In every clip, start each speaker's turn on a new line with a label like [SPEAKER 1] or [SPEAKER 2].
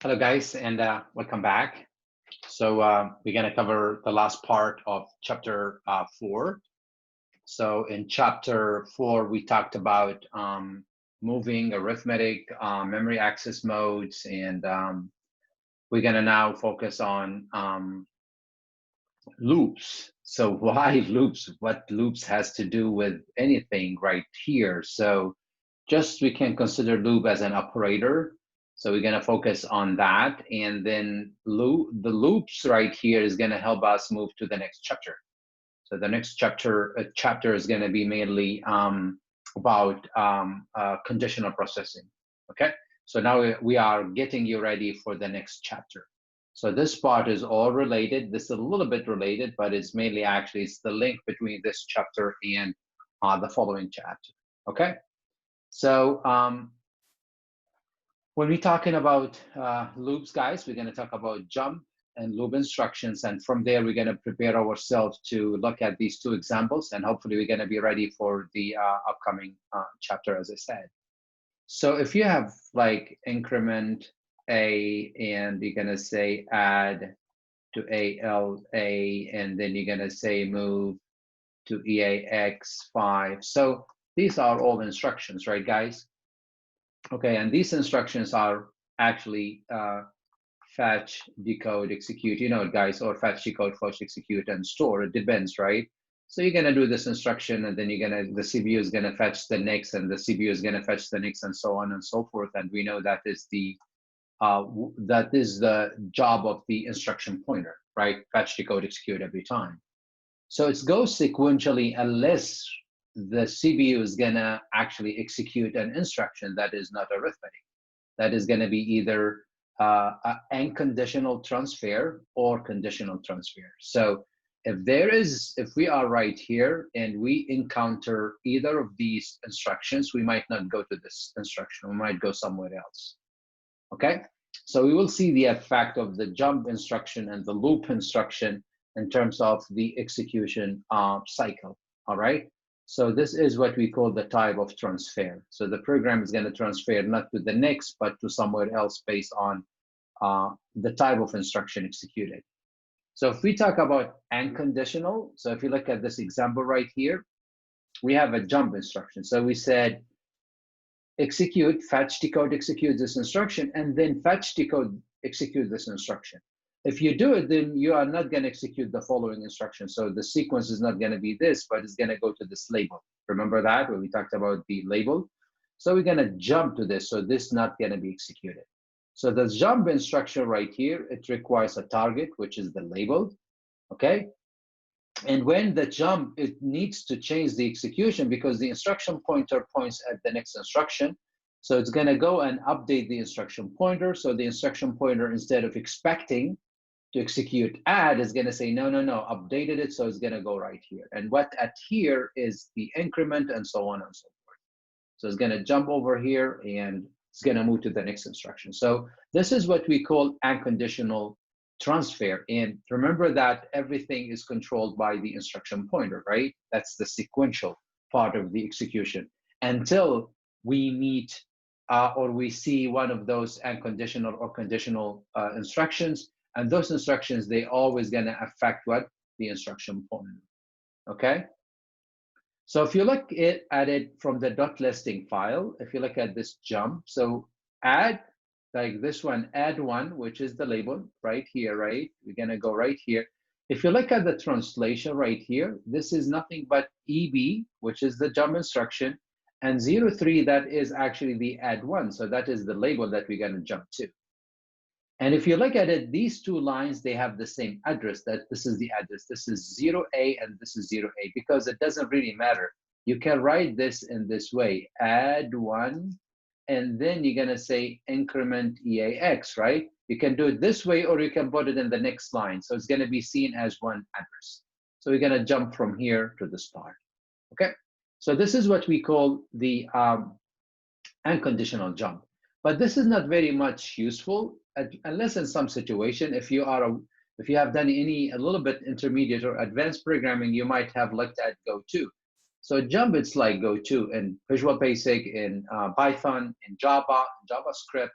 [SPEAKER 1] Hello, guys, and welcome back. We're going to cover the last part of chapter 4. So in chapter 4, we talked about moving arithmetic, memory access modes, and we're going to now focus on loops. So why loops? What loops has to do with anything right here? So just we can consider loop as an operator. So we're going to focus on that. And then the loops right here is going to help us move to the next chapter. So the next chapter is going to be mainly about conditional processing. Okay. So now we are getting you ready for the next chapter. So this part is all related. This is a little bit related, but it's mainly actually it's the link between this chapter and the following chapter. Okay. So when we're talking about loops, guys, we're going to talk about jump and loop instructions. And from there, we're going to prepare ourselves to look at these two examples. And hopefully, we're going to be ready for the upcoming chapter, as I said. So if you have like increment A, and you're going to say add to ALA, and then you're going to say move to EAX5. So these are all instructions, right, guys? Okay, and these instructions are actually fetch, decode, execute, you know, guys, or fetch, decode, fetch, execute, and store. It depends, right? So you're gonna do this instruction, and then the CPU is gonna fetch the next, and the CPU is gonna fetch the next, and so on and so forth. And we know that is the job of the instruction pointer, right? Fetch, decode, execute every time. So it goes sequentially unless the CPU is gonna actually execute an instruction that is not arithmetic. That is gonna be either unconditional transfer or conditional transfer. So if we are right here and we encounter either of these instructions, we might not go to this instruction, we might go somewhere else, okay? So we will see the effect of the jump instruction and the loop instruction in terms of the execution cycle, all right? So this is what we call the type of transfer. So the program is going to transfer not to the next, but to somewhere else based on the type of instruction executed. So if we talk about unconditional, so if you look at this example right here, we have a jump instruction. So we said execute, fetch, decode, execute this instruction, and then fetch, decode, execute this instruction. If you do it, then you are not going to execute the following instruction. So the sequence is not going to be this, but it's going to go to this label. Remember that when we talked about the label? So we're going to jump to this. So this is not going to be executed. So the jump instruction right here, it requires a target, which is the label, okay? And when the jump, it needs to change the execution because the instruction pointer points at the next instruction. So it's going to go and update the instruction pointer. So the instruction pointer, instead of expecting to execute add, is going to say, no, updated it. So it's going to go right here. And what at here is the increment and so on and so forth. So it's going to jump over here and it's going to move to the next instruction. So this is what we call unconditional transfer. And remember that everything is controlled by the instruction pointer, right? That's the sequential part of the execution until we meet or we see one of those unconditional or conditional instructions. And those instructions, they always going to affect what? The instruction pointer, okay? So if you look at it from the .listing file, if you look at this jump, so add, like this one, add one, which is the label right here, right? We're gonna go right here. If you look at the translation right here, this is nothing but EB, which is the jump instruction, and 03, that is actually the add one. So that is the label that we're gonna jump to. And if you look at it, these two lines, they have the same address. That this is the address. This is 0A and this is 0A because it doesn't really matter. You can write this in this way, add one, and then you're gonna say increment EAX, right? You can do it this way or you can put it in the next line. So it's gonna be seen as one address. So we're gonna jump from here to this part, okay? So this is what we call the unconditional jump. But this is not very much useful unless in some situation, if you have done a little bit intermediate or advanced programming, you might have looked at GoTo. So jump, it's like GoTo in Visual Basic, in Python, in Java, in JavaScript.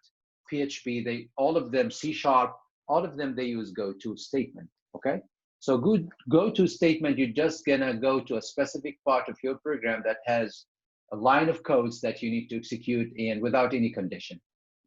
[SPEAKER 1] PHP, all of them, C#, all of them, they use go-to statement, okay? So good go-to statement, you're just gonna go to a specific part of your program that has a line of codes that you need to execute and without any condition.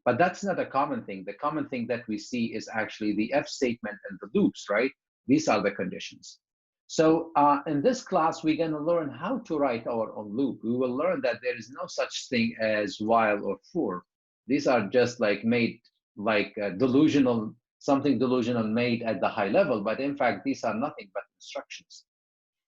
[SPEAKER 1] But that's not a common thing. The common thing that we see is actually the if statement and the loops, right? These are the conditions. So in this class, we're going to learn how to write our own loop. We will learn that there is no such thing as while or for. These are just like made like delusional, something delusional made at the high level. But in fact, these are nothing but instructions.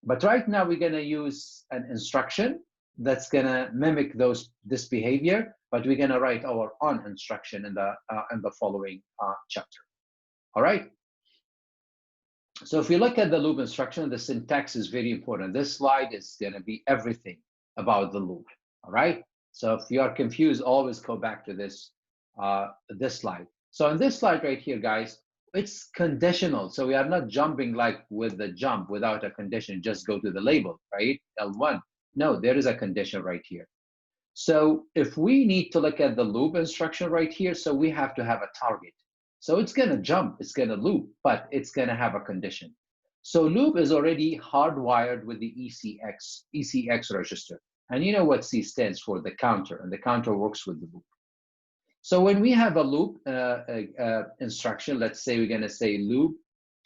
[SPEAKER 1] But right now, we're going to use an instruction that's going to mimic this behavior, but we're going to write our own instruction in the following chapter. All right. So if you look at the loop instruction, the syntax is very important. This slide is going to be everything about the loop. All right. So if you are confused, always go back to this slide. So in this slide right here, guys, it's conditional. So we are not jumping like with the jump without a condition. Just go to the label, right? L1. No, there is a condition right here. So if we need to look at the loop instruction right here, so we have to have a target. So it's going to jump, it's going to loop, but it's going to have a condition. So loop is already hardwired with the ECX register. And you know what C stands for, the counter, and the counter works with the loop. So when we have a loop instruction, let's say we're going to say loop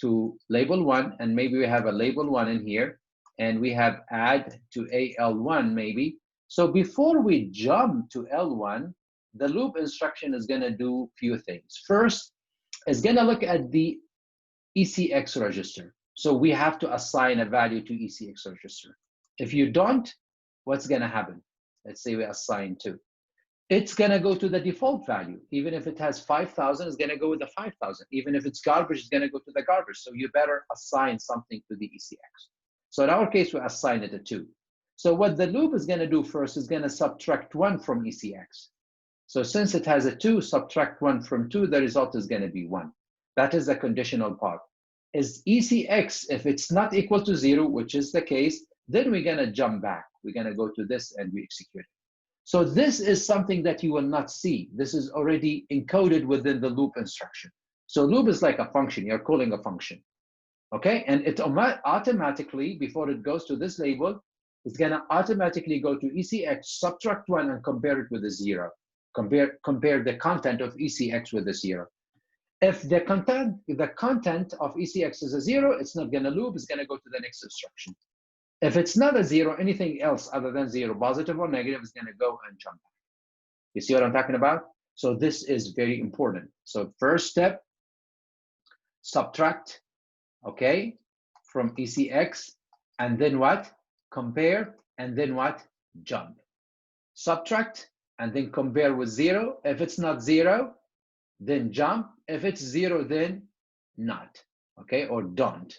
[SPEAKER 1] to label 1, and maybe we have a label 1 in here, and we have add to AL1 maybe. So before we jump to L1, the loop instruction is going to do a few things. First, it's going to look at the ECX register. So we have to assign a value to ECX register. If you don't, what's going to happen? Let's say we assign 2. It's going to go to the default value. Even if it has 5,000, it's going to go with the 5,000. Even if it's garbage, it's going to go to the garbage. So you better assign something to the ECX. So in our case, we assign it a 2. So what the loop is going to do first is going to subtract 1 from ECX. So since it has a 2, subtract 1 from 2, the result is going to be 1. That is the conditional part. Is ECX, if it's not equal to 0, which is the case, then we're going to jump back. We're going to go to this and we execute it. So this is something that you will not see. This is already encoded within the loop instruction. So loop is like a function. You're calling a function. Okay, and it automatically, before it goes to this label, it's going to automatically go to ECX, subtract 1, and compare it with a 0. Compare the content of ECX with a 0. If the content of ECX is a 0, it's not going to loop. It's going to go to the next instruction. If it's not a 0, anything else other than 0, positive or negative, is going to go and jump back. You see what I'm talking about? So this is very important. So first step, subtract, okay, from ECX, and then what? Compare, and then what? Jump. Subtract, and then compare with 0. If it's not 0, then jump. If it's 0, then not, okay, or don't.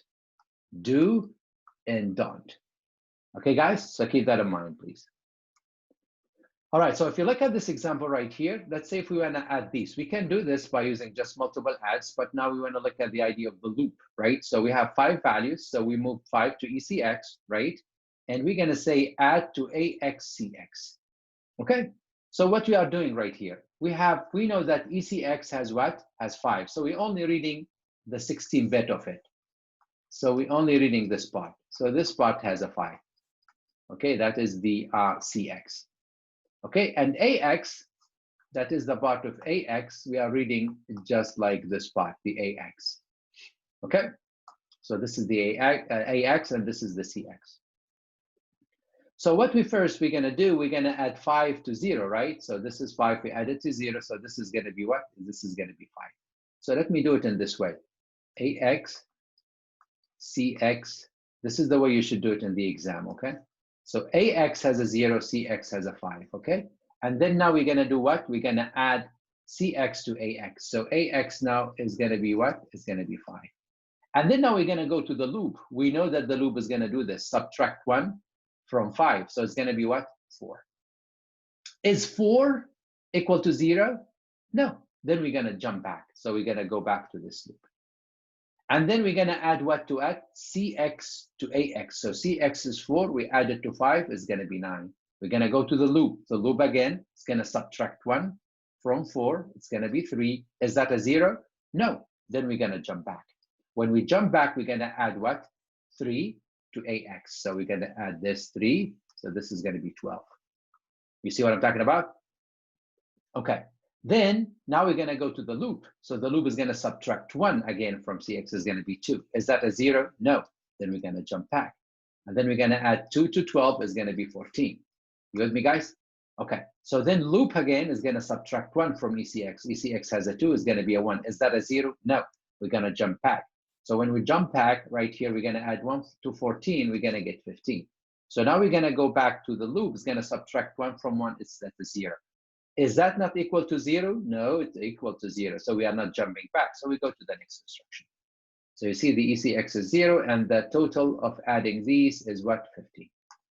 [SPEAKER 1] Do and don't. Okay, guys, so keep that in mind, please. All right, so if you look at this example right here, let's say if we want to add these, we can do this by using just multiple adds, but now we want to look at the idea of the loop, right? So we have 5 values, so we move 5 to ECX, right? And we're going to say add to AXCX, okay? So what we are doing right here, we know that ECX has what? Has 5, so we're only reading the 16-bit of it. So we're only reading this part. So this part has a 5. Okay, that is the CX. Okay, and AX, that is the part of AX, we are reading just like this part, the AX. Okay, so this is the AX and this is the CX. So what we're going to do, we're going to add 5 to 0, right? So this is 5, we add it to 0, so this is going to be what? This is going to be 5. So let me do it in this way. AX, CX, this is the way you should do it in the exam, okay? So AX has a 0, CX has a 5, okay? And then now we're going to do what? We're going to add CX to AX. So AX now is going to be what? It's going to be 5. And then now we're going to go to the loop. We know that the loop is going to do this. Subtract 1 from 5. So it's going to be what? 4. Is 4 equal to 0? No. Then we're going to jump back. So we're going to go back to this loop. And then we're going to add what to add? CX to AX. So CX is 4. We add it to 5. It's going to be 9. We're going to go to the loop. The loop again, it's going to subtract 1 from 4, it's going to be 3. Is that a 0? No. Then we're going to jump back. When we jump back, we're going to add what? 3 to AX. So we're going to add this 3. So this is going to be 12. You see what I'm talking about? Okay. Then now we're going to go to the loop. So the loop is going to subtract 1 again from CX is going to be 2. Is that a 0? No. Then we're going to jump back. And then we're going to add 2 to 12 is going to be 14. You with me, guys? Okay. So then loop again is going to subtract 1 from ECX. ECX has a 2, is going to be a 1. Is that a 0? No. We're going to jump back. So when we jump back right here, we're going to add 1 to 14. We're going to get 15. So now we're going to go back to the loop. It's going to subtract 1 from 1. It's at the 0. Is that not equal to 0? No, it's equal to 0. So we are not jumping back. So we go to the next instruction. So you see the ECX is 0, and the total of adding these is what? 15.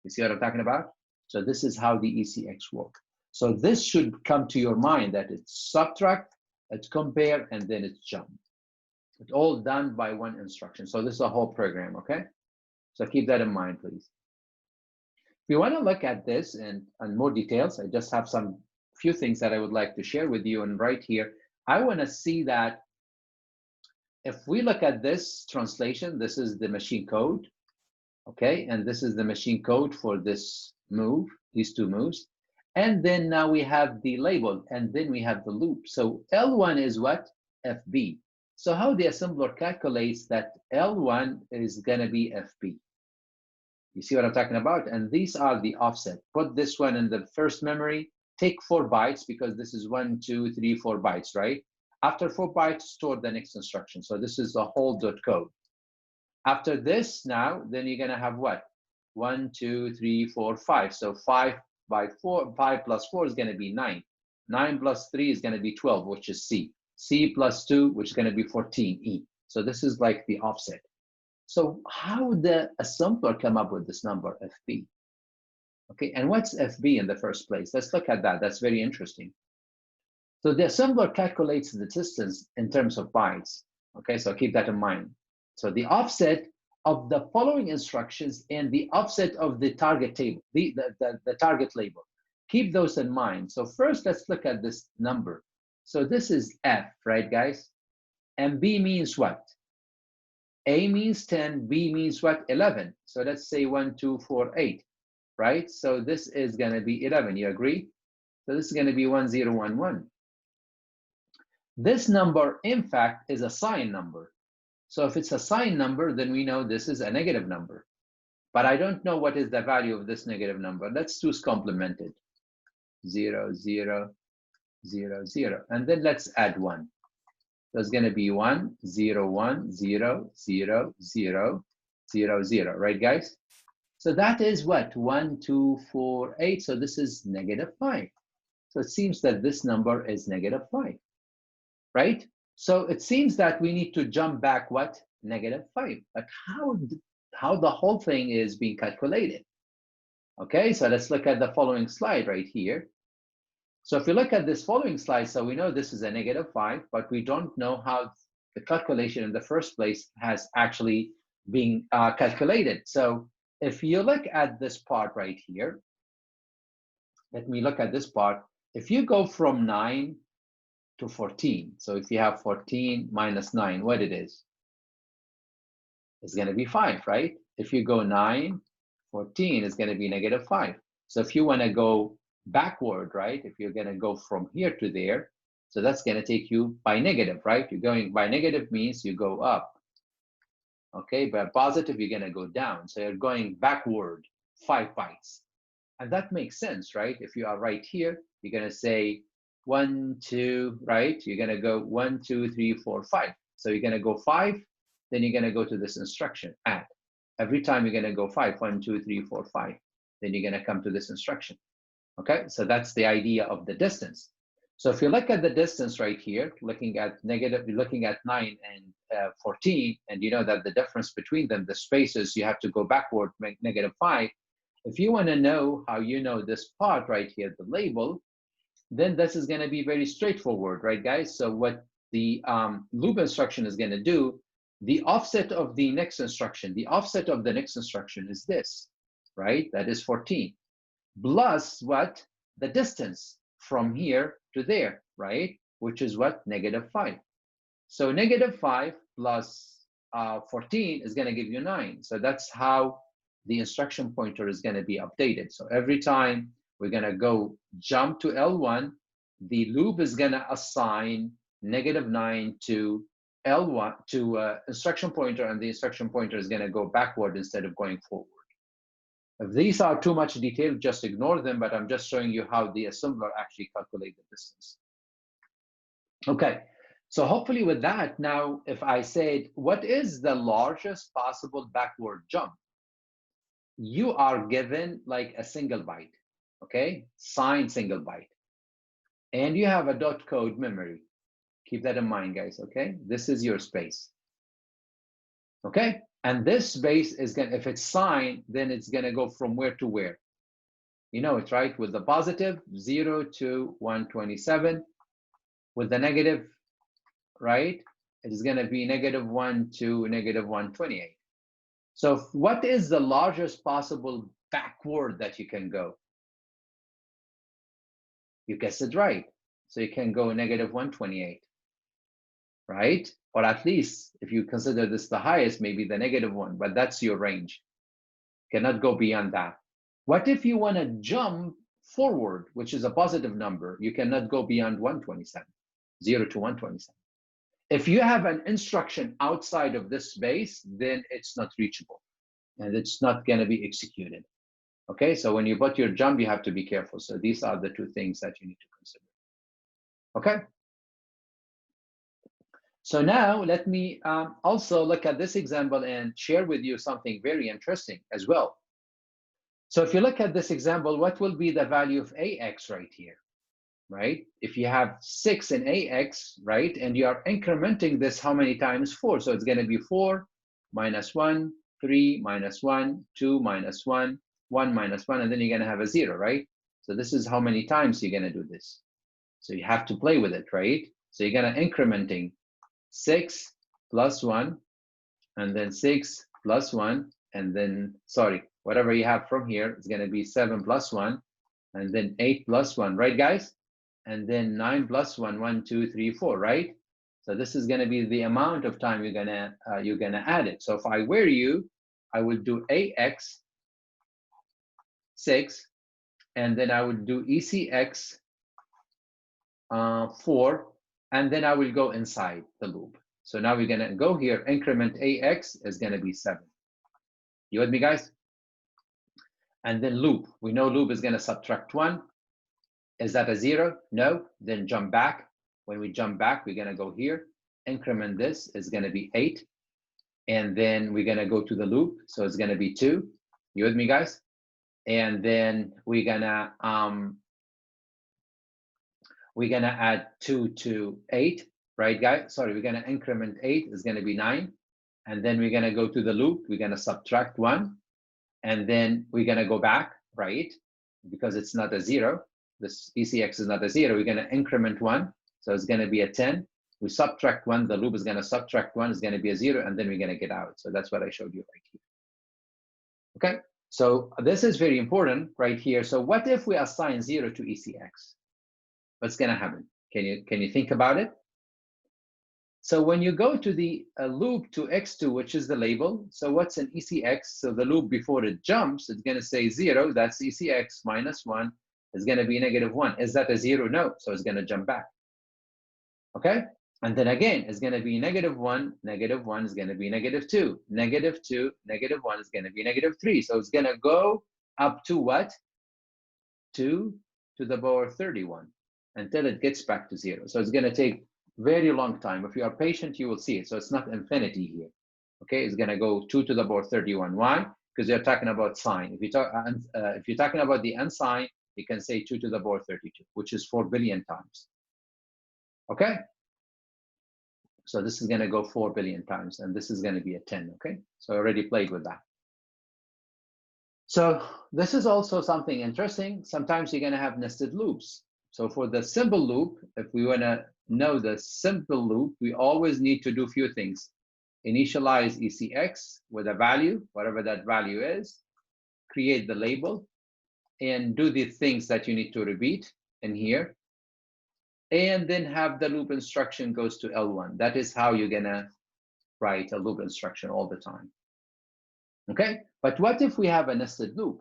[SPEAKER 1] You see what I'm talking about? So this is how the ECX works. So this should come to your mind that it's subtract, it's compare, and then it's jump. It's all done by one instruction. So this is a whole program, okay? So keep that in mind, please. If you want to look at this in more details, I just have some few things that I would like to share with you. And right here, I want to see that if we look at this translation, this is the machine code, okay? And this is the machine code for this move, these two moves. And then now we have the label, and then we have the loop. So L1 is what? FB. So how the assembler calculates that L1 is going to be FB. You see what I'm talking about? And these are the offset. Put this one in the first memory, take 4 bytes because this is 1, 2, 3, 4 bytes, right? After 4 bytes, store the next instruction. So this is the whole dot code. After this now, then you're gonna have what? 1, 2, 3, 4, 5. So 5 by 4, 5 plus 4 is gonna be 9. 9 plus 3 is gonna be 12, which is C. C plus 2, which is gonna be 14, E. So this is like the offset. So how the assembler come up with this number, FB? Okay, and what's FB in the first place? Let's look at that. That's very interesting. So the assembler calculates the distance in terms of bytes. Okay, so keep that in mind. So the offset of the following instructions and the offset of the target table, the target label. Keep those in mind. So first, let's look at this number. So this is F, right, guys? And B means what? A means 10, B means what? 11. So let's say 1, 2, 4, 8, right? So this is going to be 11. You agree? So this is going to be 1, 0, 1, 1. This number, in fact, is a sign number. So if it's a sign number, then we know this is a negative number. But I don't know what is the value of this negative number. Let's choose complemented. 0, 0, 0, 0. And then let's add 1. So it's going to be 1, 0, 1, 0, 0, 0, 0, 0. Right, guys? So that is what? 1, 2, 4, 8. So this is negative 5. So it seems that this number is negative 5. Right? So it seems that we need to jump back what? Negative 5. But how the whole thing is being calculated? Okay, so let's look at the following slide right here. So if you look at this following slide, so we know this is a negative 5, but we don't know how the calculation in the first place has actually been calculated. So if you look at this part right here, let me look at this part. If you go from 9 to 14, so if you have 14 minus 9, what it is? It's going to be 5, right? If you go 9, 14 is going to be negative 5. So if you want to go backward, right? If you're going to go from here to there, so that's going to take you by negative, right? You're going by negative means you go up. Okay, by positive, you're going to go down. So you're going backward 5 bytes. And that makes sense, right? If you are right here, you're going to say 1, 2, right? You're going to go 1, 2, 3, 4, 5. So you're going to go 5, then you're going to go to this instruction, add. Every time you're going to go 5, 1, 2, 3, 4, 5. Then you're going to come to this instruction. Okay, so that's the idea of the distance. So if you look at the distance right here, looking at 9 and 14, and you know that the difference between them, the spaces, you have to go backward, make negative 5. If you want to know how you know this part right here, the label, then this is going to be very straightforward, right, guys? So what the loop instruction is going to do, the offset of the next instruction, is this, right? That is 14. Plus what? The distance from here to there. right? Which is what? -5. So -5 plus 14 is going to give you 9. So that's how the instruction pointer is going to be updated. So every time we're going to go jump to L1, the loop is going to assign -9 to L1 to instruction pointer, and the instruction pointer is going to go backward instead of going forward. If these are too much detail, just ignore them, but I'm just showing you how the assembler actually calculates the distance. Okay, so hopefully with that, now if I said, what is the largest possible backward jump? You are given like a single byte, okay? Signed single byte. And you have a dot code memory. Keep that in mind, guys, okay? This is your space, okay? And this space is going to, if it's signed, then it's going to go from where to where? You know it, right? With the positive, 0 to 127. With the negative, right? It is going to be -1 to -128. So what is the largest possible backward that you can go? You guessed it right. So you can go -128, right? Or at least if you consider this the highest, maybe the -1, but that's your range. Cannot go beyond that. What if you want to jump forward, which is a positive number? You cannot go beyond 127, 0 to 127. If you have an instruction outside of this space, then it's not reachable and it's not going to be executed. Okay, so when you put your jump, you have to be careful. So these are the two things that you need to consider. Okay. So now let me also look at this example and share with you something very interesting as well. So if you look at this example, what will be the value of AX right here, right? If you have 6 in AX, right, and you are incrementing this how many times? 4. So it's going to be 4 minus 1, 3 minus 1, 2 minus 1, 1 minus 1, and then you're going to have a 0, right? So this is how many times you're going to do this. So you have to play with it, right? So you're going to incrementing 6 plus 1, and then 6 plus 1, and then, sorry, whatever you have from here is going to be 7 plus 1, and then 8 plus 1, right, guys? And then 9 plus 1, 1, 2, 3, 4, right? So this is going to be the amount of time you're gonna add it. So if I were you, I would do AX 6, and then I would do ECX 4, and then I will go inside the loop. So now we're gonna go here, increment AX is gonna be 7. You with me, guys? And then loop, we know loop is gonna subtract 1. Is that a 0? No, then jump back. When we jump back, we're gonna go here, increment this is gonna be 8. And then we're gonna go to the loop, so it's gonna be 2. You with me, guys? And then we're gonna add 2 to 8, right, guys? Sorry, we're gonna increment 8 is gonna be 9. And then we're gonna go to the loop, we're gonna subtract 1. And then we're gonna go back, right? Because it's not a 0. This ECX is not a 0. We're gonna increment 1, so it's gonna be a 10. We subtract 1, the loop is gonna subtract 1, is gonna be a 0, and then we're gonna get out. So that's what I showed you right here. Okay, so this is very important right here. So what if we assign 0 to ECX? What's gonna happen? Can you think about it? So when you go to the loop to x2, which is the label, so what's an ECX? So the loop before it jumps, it's gonna say 0, that's ECX minus 1, is gonna be -1. Is that a 0? No, so it's gonna jump back. Okay, and then again, it's gonna be -1, -1 is gonna be -2, -2, -1 is gonna be -3. So it's gonna go up to what? 2 to the power 31 until it gets back to 0. So it's gonna take very long time. If you are patient, you will see it. So it's not infinity here. Okay, it's gonna go 2 to the power 31. Why? Because you're talking about sign. If you're talking about the unsigned, you can say 2 to the power 32, which is 4 billion times. Okay, so this is gonna go 4 billion times, and this is gonna be a 10. Okay, so I already played with that. So this is also something interesting. Sometimes you're gonna have nested loops. So for the simple loop, if we wanna know the simple loop, we always need to do a few things. Initialize ECX with a value, whatever that value is, create the label, and do the things that you need to repeat in here. and then have the loop instruction goes to L1. That is how you're gonna write a loop instruction all the time. Okay, but what if we have a nested loop?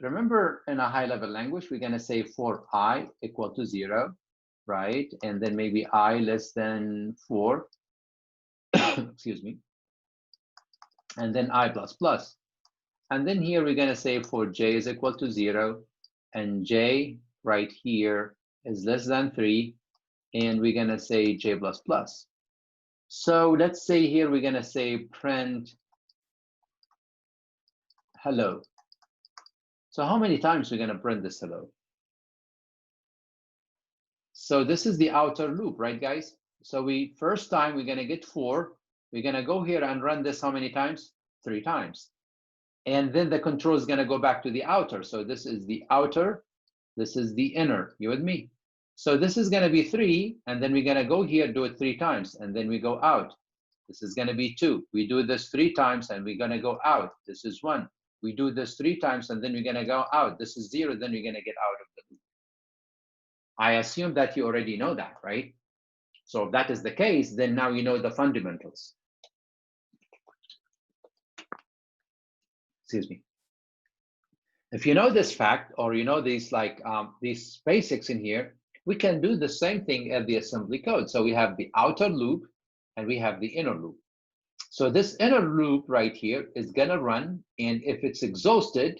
[SPEAKER 1] Remember, in a high-level language, we're gonna say for I equal to 0, right? And then maybe I less than 4, excuse me, and then I plus plus. And then here we're gonna say for j is equal to 0, and j right here is less than 3, and we're gonna say j plus plus. So let's say here we're gonna say print hello. So how many times we're gonna print this hello? So this is the outer loop, right, guys? So first time we're gonna get 4. We're gonna go here and run this how many times? 3 times. And then the control is gonna go back to the outer. So this is the outer, this is the inner. You with me? So this is gonna be 3, and then we're gonna go here, do it 3 times, and then we go out. This is gonna be 2. We do this 3 times, and we're gonna go out. This is 1. We do this 3 times, and then we're gonna go out. This is 0, then we're gonna get out of the loop. I assume that you already know that, right? So if that is the case, then now you know the fundamentals. Excuse me. If you know this fact, or you know these these basics in here, we can do the same thing as the assembly code. So we have the outer loop and we have the inner loop. So this inner loop right here is gonna run, and if it's exhausted,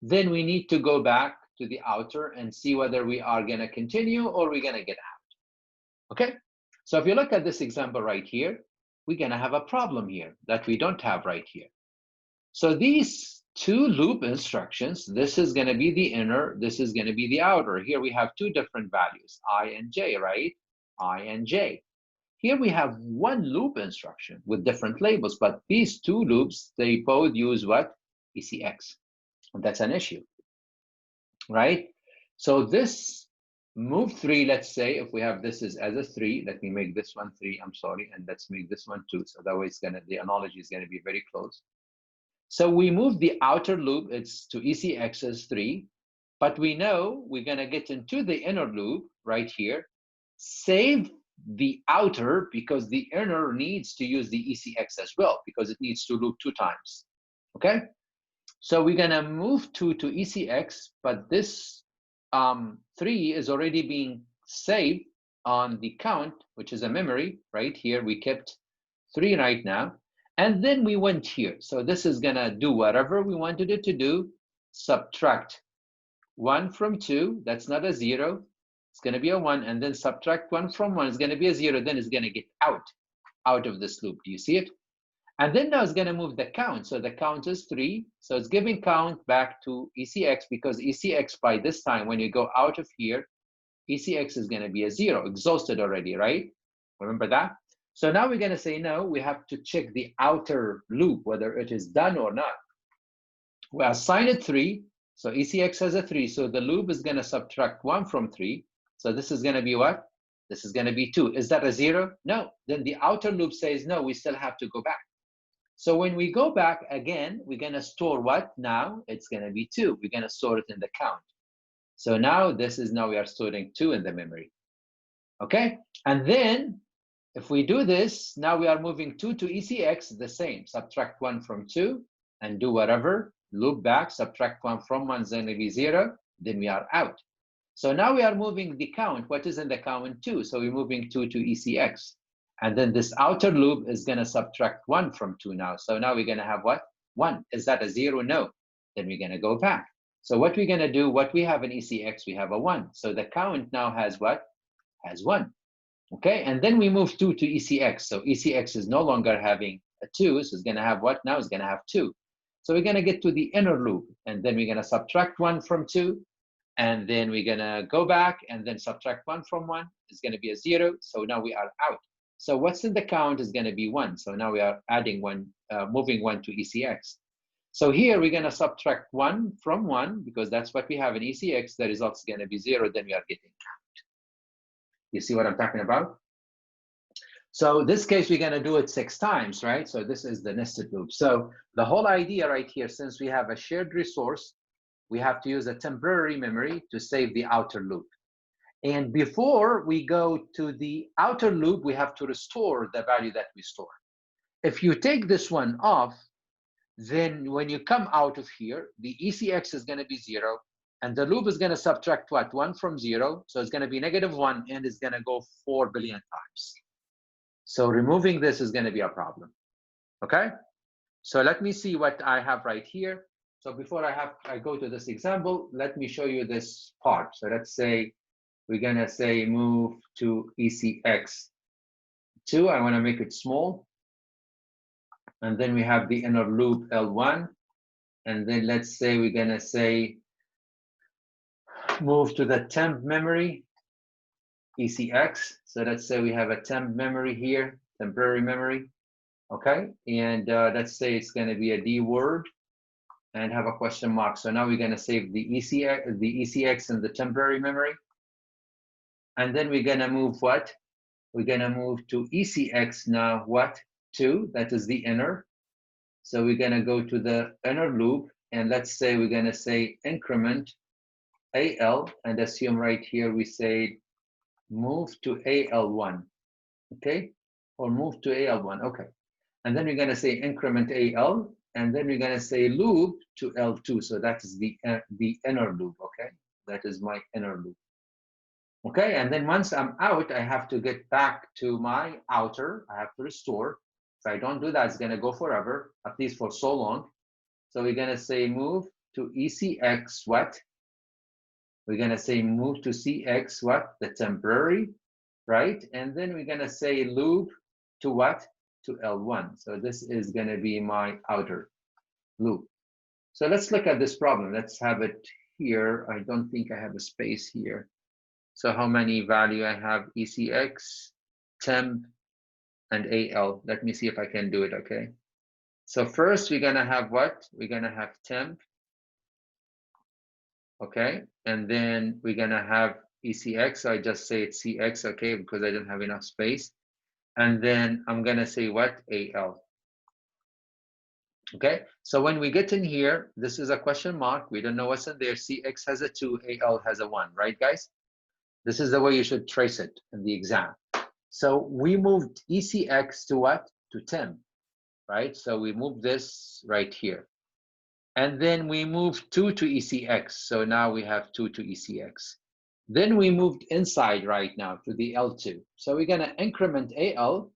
[SPEAKER 1] then we need to go back to the outer and see whether we are gonna continue or we're gonna get out. Okay, so if you look at this example right here, we're gonna have a problem here that we don't have right here. So these 2 loop instructions, this is gonna be the inner, this is gonna be the outer. Here we have 2 different values, I and j, right? I and j. Here we have 1 loop instruction with different labels, but these 2 loops, they both use what? ECX. And that's an issue, right? So this move 3, let's say, if we have this as a 3, let me make this one 3, I'm sorry, and let's make this one 2. So that way the analogy is gonna be very close. So we move the outer loop, it's to ECX as 3, but we know we're gonna get into the inner loop right here, save the outer because the inner needs to use the ECX as well because it needs to loop 2 times, okay? So we're gonna move 2 to ECX, but this 3 is already being saved on the count, which is a memory, right here. We kept 3 right now. And then we went here. So this is gonna do whatever we wanted it to do, subtract 1 from 2, that's not a 0, it's gonna be a 1, and then subtract 1 from 1, it's gonna be a 0, then it's gonna get out of this loop. Do you see it? And then now it's gonna move the count. So the count is 3, so it's giving count back to ECX because ECX by this time, when you go out of here, ECX is gonna be a 0, exhausted already, right? Remember that? So now we're gonna say, no, we have to check the outer loop, whether it is done or not. We assign it 3, so ECX has a 3, so the loop is gonna subtract 1 from 3. So this is gonna be what? This is gonna be 2. Is that a 0? No, then the outer loop says, no, we still have to go back. So when we go back again, we're gonna store what now? It's gonna be 2, we're gonna store it in the count. So now we are storing 2 in the memory, okay? And then, if we do this, now we are moving 2 to ECX, the same. Subtract 1 from 2 and do whatever. Loop back, subtract 1 from 1 is going to be 0. Then we are out. So now we are moving the count. What is in the count? 2. So we're moving 2 to ECX. And then this outer loop is going to subtract 1 from 2 now. So now we're going to have what? 1. Is that a 0? No. Then we're going to go back. So what we're going to do, what we have in ECX, we have a 1. So the count now has what? Has 1. Okay, and then we move 2 to ECX. So ECX is no longer having a 2, so it's gonna have what? Now it's gonna have 2. So we're gonna get to the inner loop, and then we're gonna subtract 1 from 2, and then we're gonna go back and then subtract 1 from 1. It's gonna be a 0, so now we are out. So what's in the count is gonna be 1. So now we are adding 1, moving 1 to ECX. So here we're gonna subtract 1 from 1, because that's what we have in ECX. The result is gonna be 0, then we are getting count. You see what I'm talking about? So this case, we're gonna do it 6 times, right? So this is the nested loop. So the whole idea right here, since we have a shared resource, we have to use a temporary memory to save the outer loop. And before we go to the outer loop, we have to restore the value that we store. If you take this one off, then when you come out of here, the ECX is going to be 0, and the loop is going to subtract what? 1 from 0, so it's going to be -1, and it's going to go 4 billion times. So removing this is going to be a problem. Okay? So let me see what I have right here. So before I go to this example, let me show you this part. So let's say we're going to say move to ECX2. I want to make it small. And then we have the inner loop L1. And then let's say we're going to say move to the temp memory ECX. So let's say we have a temp memory here, temporary memory. Okay. And let's say it's going to be a D word and have a question mark. So now we're going to save the ECX in the temporary memory. And then we're going to move what? We're going to move to ECX now, what? 2, that is the inner. So we're going to go to the inner loop, and let's say we're going to say increment AL, and assume right here we say move to AL1, okay? Or move to AL1, okay. And then we're going to say increment AL, and then we're going to say loop to L2. So that is the inner loop, okay? That is my inner loop. Okay, and then once I'm out, I have to get back to my outer. I have to restore. If I don't do that, it's going to go forever, at least for so long. So we're going to say move to ECX what? We're going to say move to CX what? The temporary, right? And then we're going to say loop to what? To L1. So this is going to be my outer loop. So let's look at this problem. Let's have it here. I don't think I have a space here. So how many value I have? ECX, temp, and AL. Let me see if I can do it, okay? So first we're gonna have what? We're gonna have temp, okay? And then we're gonna have ECX, so I just say it's CX, okay, because I don't have enough space. And then I'm gonna say what? AL. Okay, so when we get in here, this is a question mark. We don't know what's in there. CX has a 2, AL has a 1, right, guys? This is the way you should trace it in the exam. So we moved ECX to what? To temp, right? So we moved this right here. And then we moved 2 to ECX. So now we have 2 to ECX. Then we moved inside right now to the L2. So we're going to increment AL.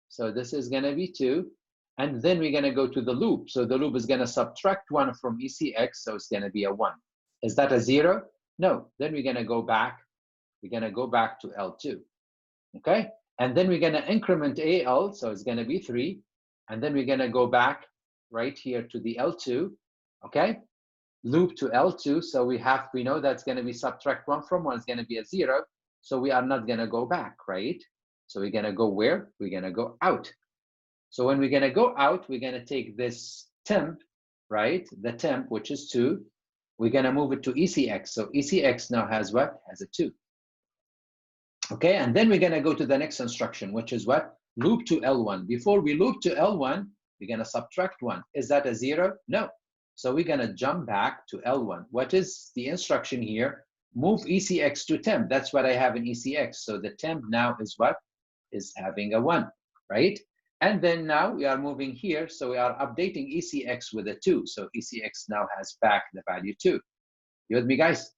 [SPEAKER 1] So this is going to be 2. And then we're going to go to the loop. So the loop is going to subtract 1 from ECX. So it's going to be a 1. Is that a 0? No. Then we're going to go back. We're going to go back to L2, okay? And then we're going to increment AL, so it's going to be 3. And then we're going to go back right here to the L2, okay? Loop to L2, so we know that's going to be subtract 1 from 1 is going to be a 0, so we are not going to go back, right? So we're going to go where? We're going to go out. So when we're going to go out, we're going to take this temp, right? The temp, which is 2. We're going to move it to ECX. So ECX now has what? Has a 2. Okay, and then we're going to go to the next instruction, which is what? Loop to L1. Before we loop to L1, we're going to subtract 1. Is that a 0? No. So we're going to jump back to L1. What is the instruction here? Move ECX to temp. That's what I have in ECX. So the temp now is what? Is having a 1, right? And then now we are moving here. So we are updating ECX with a 2. So ECX now has back the value 2. You with me, guys?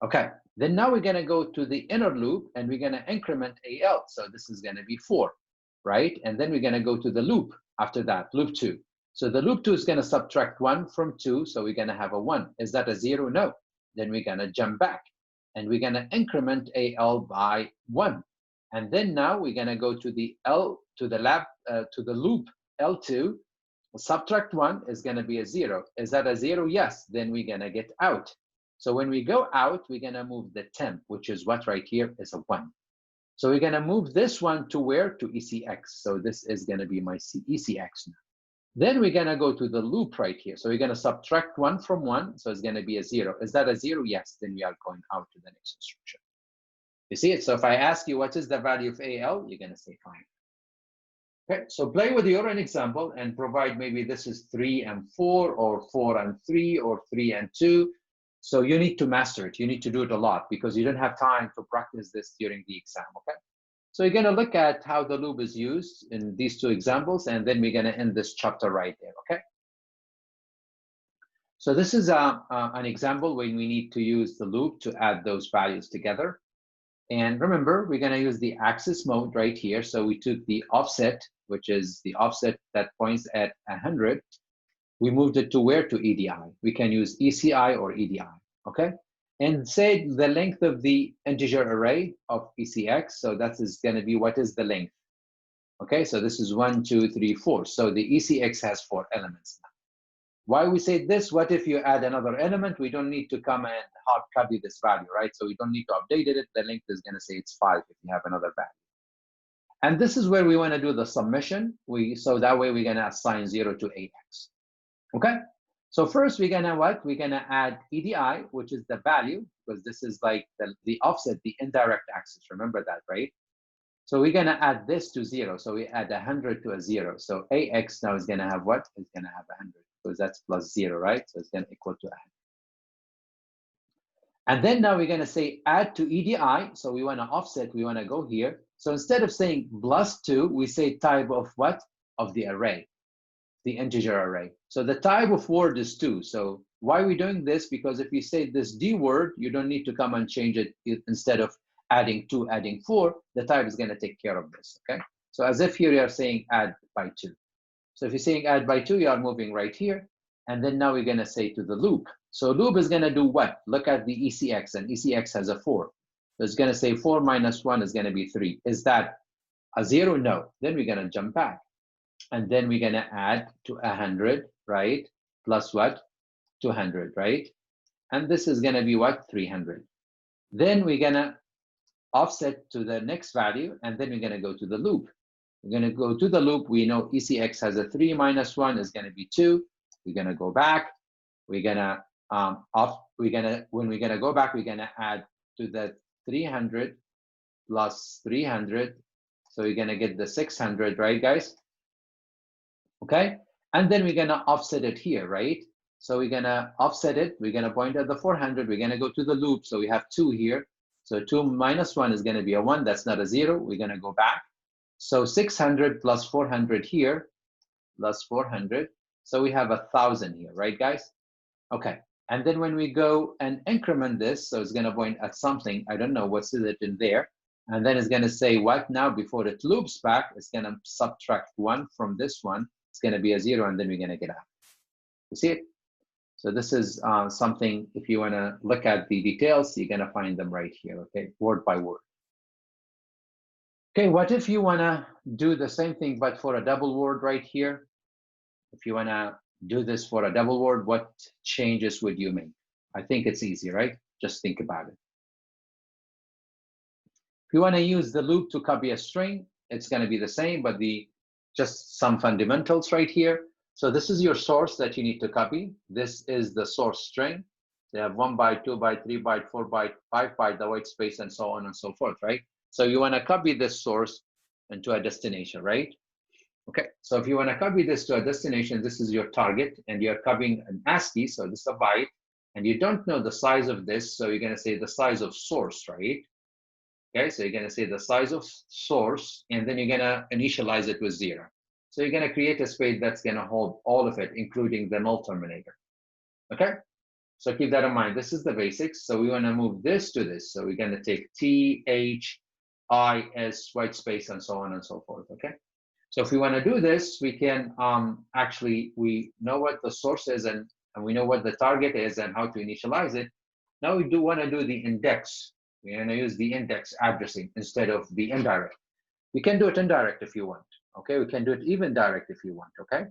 [SPEAKER 1] Okay, then now we're going to go to the inner loop and we're going to increment AL. So this is going to be 4, right? And then we're going to go to the loop after that, loop 2. So the loop 2 is going to subtract 1 from 2. So we're going to have a 1. Is that a 0? No. Then we're going to jump back and we're going to increment AL by 1. And then now we're going to go to the loop L2. Subtract 1 is going to be a 0. Is that a 0? Yes. Then we're going to get out. So when we go out, we're going to move the temp, which is what right here is a 1. So we're going to move this one to where? To ECX. So this is going to be my ECX now. Then we're going to go to the loop right here. So we're going to subtract 1 from 1. So it's going to be a 0. Is that a 0? Yes. Then we are going out to the next instruction. You see it? So if I ask you what is the value of AL, you're going to say 5. Okay, so play with your own example and provide maybe this is 3 and 4 or 4 and 3 or 3 and 2. So you need to master it. You need to do it a lot because you don't have time to practice this during the exam, okay? So you're gonna look at how the loop is used in these two examples, and then we're gonna end this chapter right there, okay? So this is an example when we need to use the loop to add those values together. And remember, we're gonna use the axis mode right here. So we took the offset, which is the offset that points at 100. We moved it to where? To EDI. We can use ECI or EDI, okay? And say the length of the integer array of ECX. So that is gonna be, what is the length? Okay, so this is 1, 2, 3, 4. So the ECX has 4 elements now. Why we say this? What if you add another element? We don't need to come and hard copy this value, right? So we don't need to update it. The length is gonna say it's 5 if you have another value. And this is where we wanna do the summation. So that way we're gonna assign 0 to AX. Okay, so first we're gonna what? We're gonna add EDI, which is the value, because this is like the offset, the indirect axis. Remember that, right? So we're gonna add this to 0. So we add 100 to a 0. So AX now is gonna have what? It's gonna have 100 because that's plus 0, right? So it's gonna equal to 100. And then now we're gonna say add to EDI. So we wanna offset, we wanna go here. So instead of saying plus 2, we say type of what? Of the array. The integer array. So the type of word is 2. So why are we doing this? Because if you say this D word, you don't need to come and change it. Instead of adding 2, adding 4, the type is going to take care of this, okay? So as if here you are saying add by 2. So if you're saying add by 2, you are moving right here. And then now we're going to say to the loop. So loop is going to do what? Look at the ECX, and ECX has a 4. So it's going to say 4 minus 1 is going to be 3. Is that a 0? No. Then we're going to jump back. And then we're gonna add to 100, right? Plus what? 200, right? And this is gonna be what? 300. Then we're gonna offset to the next value, and then we're gonna go to the loop. We're gonna go to the loop. We know ECX has a 3 minus 1 is gonna be 2. We're gonna go back. We're gonna when we're gonna go back, we're gonna add to the 300 plus 300. So we're gonna get the 600, right, guys? Okay, and then we're gonna offset it here, right? So we're gonna offset it, we're gonna point at the 400, we're gonna go to the loop, so we have 2 here. So 2 minus 1 is gonna be a 1, that's not a 0, we're gonna go back. So 600 plus 400 here, plus 400, so we have 1,000 here, right, guys? Okay, and then when we go and increment this, so it's gonna point at something, I don't know what's it in there, and then it's gonna say what now? Before it loops back, it's gonna subtract 1 from this one, it's going to be a 0, and then we're going to get out. You see it? So this is something, if you want to look at the details, you're going to find them right here, okay, word by word. Okay, what if you want to do the same thing, but for a double word right here? If you want to do this for a double word, what changes would you make? I think it's easy, right? Just think about it. If you want to use the loop to copy a string, it's going to be the same, but just some fundamentals right here. So this is your source that you need to copy. This is the source string. They have 1 byte, 2 byte, 3 byte, 4 byte, 5 byte, the white space, and so on and so forth, right? So you want to copy this source into a destination, right? Okay, so if you want to copy this to a destination, this is your target, and you're copying an ASCII, so this is a byte, and you don't know the size of this, so you're going to say the size of source, right? Okay, so you're going to say the size of source, and then you're going to initialize it with 0. So you're going to create a space that's going to hold all of it, including the null terminator. Okay, so keep that in mind. This is the basics. So we want to move this to this. So we're going to take T, H, I, S, white space, and so on and so forth. Okay, so if we want to do this, we can actually, we know what the source is, and we know what the target is and how to initialize it. Now we do want to do the index. We're going to use the index addressing instead of the indirect. We can do it indirect if you want. Okay, we can do it even direct if you want. Okay,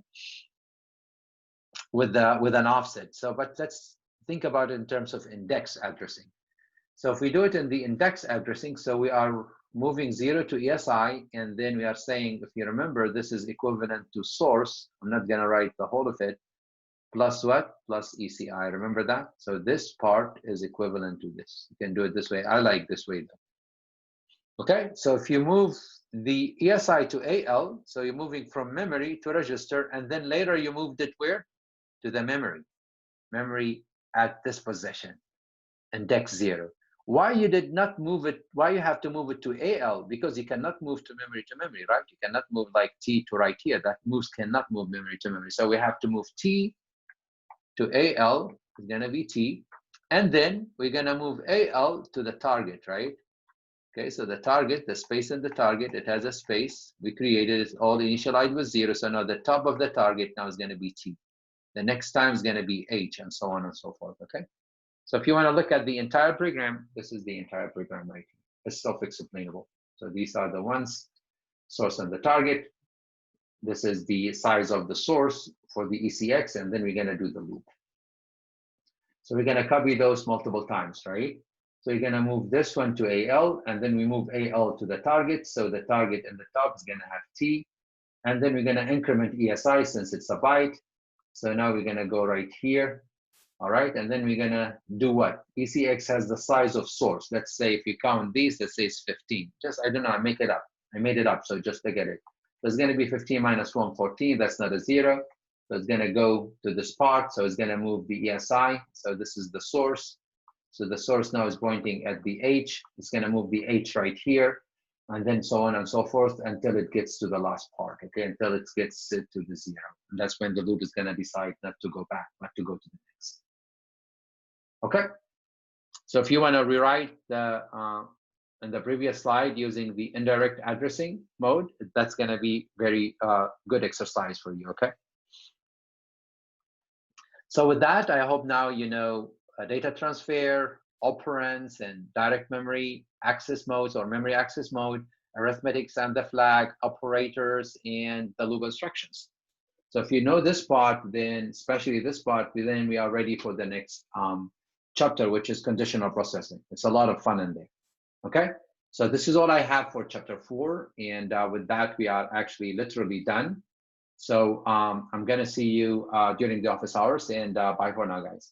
[SPEAKER 1] with an offset. So, but let's think about it in terms of index addressing. So if we do it in the index addressing, so we are moving 0 to ESI, and then we are saying, if you remember, this is equivalent to source. I'm not going to write the whole of it. Plus what? Plus ECI. Remember that? So this part is equivalent to this. You can do it this way. I like this way though. Okay, so if you move the ESI to AL, so you're moving from memory to register, and then later you moved it where? To the memory at this position, index 0. Why you did not move it? Why you have to move it to AL? Because you cannot move to memory, right? You cannot move like T to right here. That moves cannot move memory to memory. So we have to move T to AL. It's gonna be T, and then we're gonna move AL to the target, right? Okay, so the target, the space in the target, it has a space. We created it all initialized with 0. So now the top of the target now is gonna be T. The next time is gonna be H, and so on and so forth. Okay. So if you want to look at the entire program, this is the entire program right here. It's self-explainable. So these are the ones, source and the target. This is the size of the source for the ECX, and then we're going to do the loop. So we're going to copy those multiple times, right? So you're going to move this one to AL, and then we move AL to the target. So the target in the top is going to have T, and then we're going to increment ESI since it's a byte. So now we're going to go right here. All right, and then we're gonna do what? ECX has the size of source. Let's say if you count these, let's say it's 15. Just, I don't know, I make it up. I made it up, so just to get it. So it's gonna be 15 minus 1, 14. That's not a 0. So it's gonna go to this part. So it's gonna move the ESI. So this is the source. So the source now is pointing at the H. It's gonna move the H right here, and then so on and so forth until it gets to the last part, okay? Until it gets to the 0. And that's when the loop is gonna decide not to go back, but to go to the next. Okay, so if you want to rewrite the in the previous slide using the indirect addressing mode, that's going to be very good exercise for you. Okay, so with that, I hope now you know data transfer, operands, and direct memory access modes or memory access mode, arithmetics and the flag, operators, and the loop instructions. So if you know this part, then especially this part, then we are ready for the next chapter, which is conditional processing. It's a lot of fun in there. Okay, so this is all I have for chapter 4, and with that we are actually literally done. So I'm gonna see you during the office hours, and bye for now, guys.